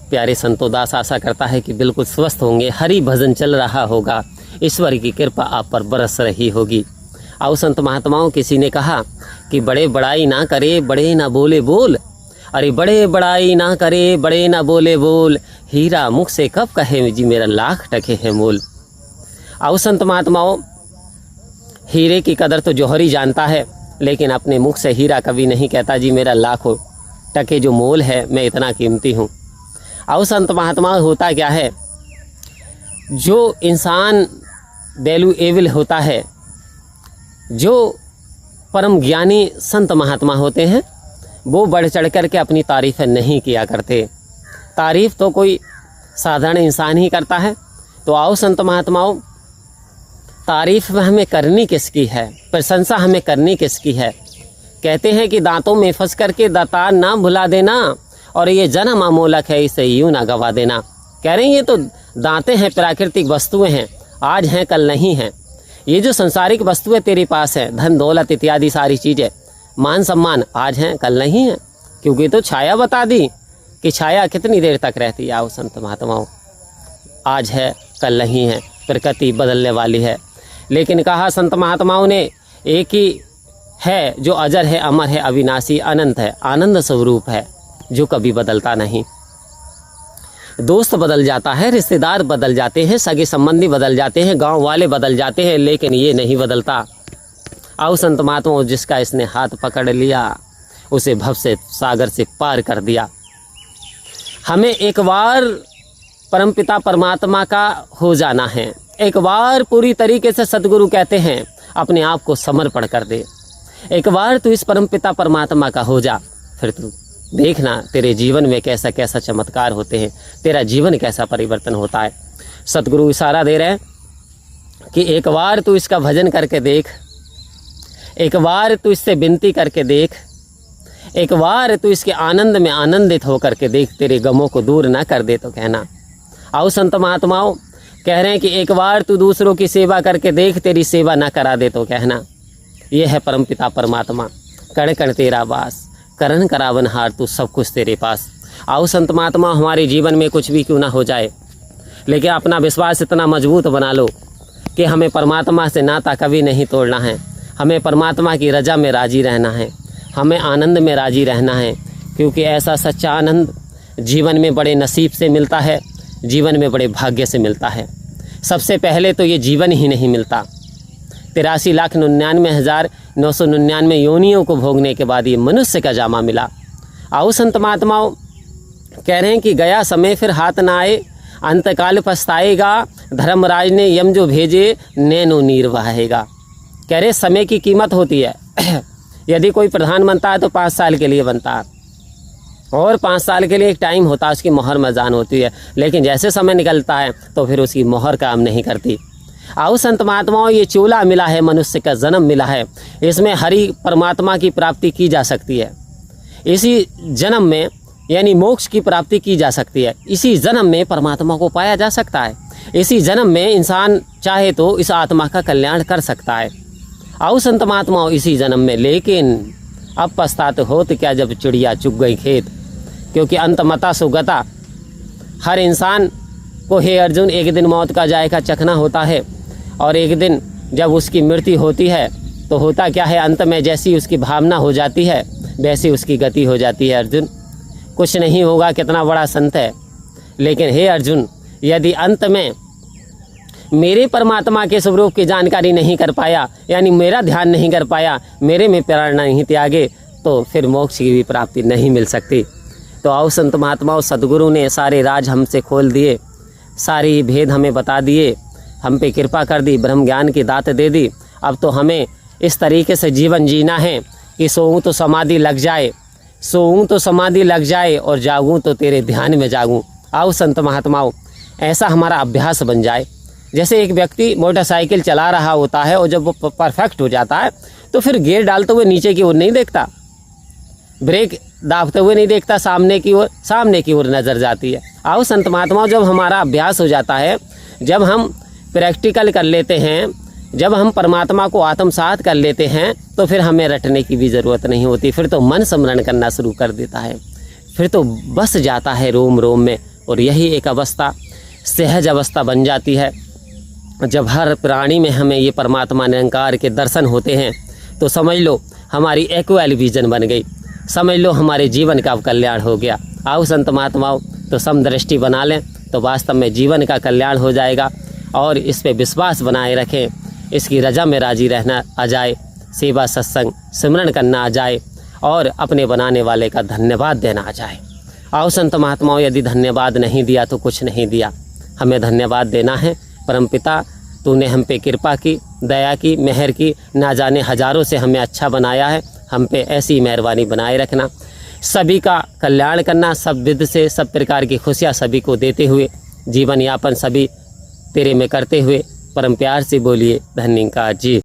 प्यारे संतों, दास आशा करता है कि बिल्कुल स्वस्थ होंगे। हरि भजन चल रहा होगा, ईश्वर की कृपा आप पर बरस रही होगी। आओ संत महात्माओं, किसी ने कहा कि बड़े बड़ाई ना करे, बड़े ना बोले बोल। अरे बड़े बड़ाई ना करे, बड़े ना बोले बोल, हीरा मुख से कब कहे जी मेरा लाख टके है मोल। आओ संत महात्माओं, हीरे की कदर तो जौहरी जानता है, लेकिन अपने मुख से हीरा कभी नहीं कहता जी मेरा लाखों टके जो मोल है, मैं इतना कीमती हूँ। आओ संत महात्माओं, होता क्या है, जो इंसान वैल्यूएबल होता है, जो परम ज्ञानी संत महात्मा होते हैं, वो बढ़ चढ़ कर के अपनी तारीफ़ नहीं किया करते। तारीफ़ तो कोई साधारण इंसान ही करता है। तो आओ संत महात्माओं, तारीफ़ हमें करनी किसकी है, प्रशंसा हमें करनी किसकी है। कहते हैं कि दांतों में फंस करके दातार ना भुला देना, और ये जन्म अमोलक है, इसे यूं ना गवा देना। कह रहे हैं ये तो दांतें हैं, प्राकृतिक वस्तुएं हैं, आज हैं कल नहीं हैं। ये जो संसारिक वस्तुएं तेरे पास है, धन दौलत इत्यादि सारी चीज़ें, मान सम्मान, आज हैं कल नहीं है, क्योंकि तो छाया बता दी कि छाया कितनी देर तक रहती है। आओ संत महात्माओं, आज है कल नहीं है, प्रकृति बदलने वाली है। लेकिन कहा संत महात्माओं ने, एक ही है जो अजर है, अमर है, अविनाशी, अनंत है, आनंद स्वरूप है, जो कभी बदलता नहीं। दोस्त बदल जाता है, रिश्तेदार बदल जाते हैं, सगे संबंधी बदल जाते हैं, गांव वाले बदल जाते हैं, लेकिन ये नहीं बदलता। आओ संत महात्माओं, जिसका इसने हाथ पकड़ लिया, उसे भव से सागर से पार कर दिया। हमें एक बार परमपिता परमात्मा का हो जाना है। एक बार पूरी तरीके से सद्गुरु कहते हैं अपने आप को समर्पण कर दे। एक बार तू इस परमपिता परमात्मा का हो जा, फिर तू देखना तेरे जीवन में कैसा कैसा चमत्कार होते हैं, तेरा जीवन कैसा परिवर्तन होता है। सतगुरु इशारा दे रहे हैं कि एक बार तू इसका भजन करके देख, एक बार तू इससे विनती करके देख, एक बार तू इसके आनंद में आनंदित होकर के देख, तेरे गमों को दूर ना कर दे तो कहना। आओ संत महात्माओं, कह रहे हैं कि एक बार तू दूसरों की सेवा करके देख, तेरी सेवा ना करा दे तो कहना। यह है परमपिता परमात्मा, कण कण तेरा वास, करण करावनहार तू सब कुछ तेरे पास। आओ संत महात्मा, हमारे जीवन में कुछ भी क्यों ना हो जाए, लेकिन अपना विश्वास इतना मजबूत बना लो कि हमें परमात्मा से नाता कभी नहीं तोड़ना है, हमें परमात्मा की रजा में राजी रहना है, हमें आनंद में राजी रहना है, क्योंकि ऐसा सच्चा आनंद जीवन में बड़े नसीब से मिलता है, जीवन में बड़े भाग्य से मिलता है। सबसे पहले तो ये जीवन ही नहीं मिलता, 83,99,999 योनियों को भोगने के बाद ये मनुष्य का जामा मिला। आओ संत महात्माओं, कह रहे हैं कि गया समय फिर हाथ ना आए, अंतकाल पछताएगा, धर्मराज ने यम जो भेजे, नैनो नीर बहाएगा। कह रहे समय की कीमत होती है। यदि कोई प्रधान बनता है तो 5 साल के लिए बनता है, और 5 साल के लिए एक टाइम होता है, उसकी मोहर मजान होती है, लेकिन जैसे समय निकलता है तो फिर उसकी मोहर काम नहीं करती। आओ संत महात्माओं, ये चोला मिला है, मनुष्य का जन्म मिला है, इसमें हरि परमात्मा की प्राप्ति की जा सकती है। इसी जन्म में यानी मोक्ष की प्राप्ति की जा सकती है, इसी जन्म में परमात्मा को पाया जा सकता है, इसी जन्म में इंसान चाहे तो इस आत्मा का कल्याण कर सकता है। आओ संत महात्माओं, इसी जन्म में, लेकिन अब पछतात होत क्या जब चिड़िया चुग गई खेत, क्योंकि अंतमता सुगता। हर इंसान को हे अर्जुन एक दिन मौत का जायका चखना होता है, और एक दिन जब उसकी मृत्यु होती है तो होता क्या है, अंत में जैसी उसकी भावना हो जाती है वैसी उसकी गति हो जाती है। अर्जुन, कुछ नहीं होगा, कितना बड़ा संत है, लेकिन हे अर्जुन, यदि अंत में मेरे परमात्मा के स्वरूप की जानकारी नहीं कर पाया, यानी मेरा ध्यान नहीं कर पाया, मेरे में प्रेरणा नहीं त्यागे, तो फिर मोक्ष की भी प्राप्ति नहीं मिल सकती। तो आओ संत महात्माओं, सद्गुरु ने सारे राज हमसे खोल दिए, सारी भेद हमें बता दिए, हम पे कृपा कर दी, ब्रह्म ज्ञान की दात दे दी। अब तो हमें इस तरीके से जीवन जीना है कि सोऊं तो समाधि लग जाए, सोऊं तो समाधि लग जाए, और जागूं तो तेरे ध्यान में जागूं। आओ संत महात्माओं, ऐसा हमारा अभ्यास बन जाए। जैसे एक व्यक्ति मोटरसाइकिल चला रहा होता है, और जब वो परफेक्ट हो जाता है तो फिर गियर डालते हुए नीचे की ओर नहीं देखता, ब्रेक दाबते हुए नहीं देखता, सामने की ओर नज़र जाती है। आओ संत महात्माओं, जब हमारा अभ्यास हो जाता है, जब हम प्रैक्टिकल कर लेते हैं, जब हम परमात्मा को आत्मसात कर लेते हैं, तो फिर हमें रटने की भी ज़रूरत नहीं होती, फिर तो मन स्मरण करना शुरू कर देता है, फिर तो बस जाता है रोम रोम में और यही एक अवस्था सहज अवस्था बन जाती है। जब हर प्राणी में हमें ये परमात्मा निरंकार के दर्शन होते हैं तो समझ लो हमारी इक्वल विजन बन गई, समझ लो हमारे जीवन का कल्याण हो गया। आओ संत महात्माओं, तो समदृष्टि बना लें तो वास्तव में जीवन का कल्याण हो जाएगा। और इस पे विश्वास बनाए रखें, इसकी रजा में राजी रहना आ जाए, सेवा सत्संग सिमरन करना आ जाए और अपने बनाने वाले का धन्यवाद देना आ जाए। आओ संत महात्माओं, यदि धन्यवाद नहीं दिया तो कुछ नहीं दिया, हमें धन्यवाद देना है। परमपिता तूने हम पे कृपा की, दया की, मेहर की, ना जाने हजारों से हमें अच्छा बनाया है, हम पे ऐसी मेहरबानी बनाए रखना। सभी का कल्याण करना, सब विध से सब प्रकार की खुशियाँ सभी को देते हुए जीवन यापन सभी तेरे में करते हुए परम प्यार से बोलिए धन्यवाद जी।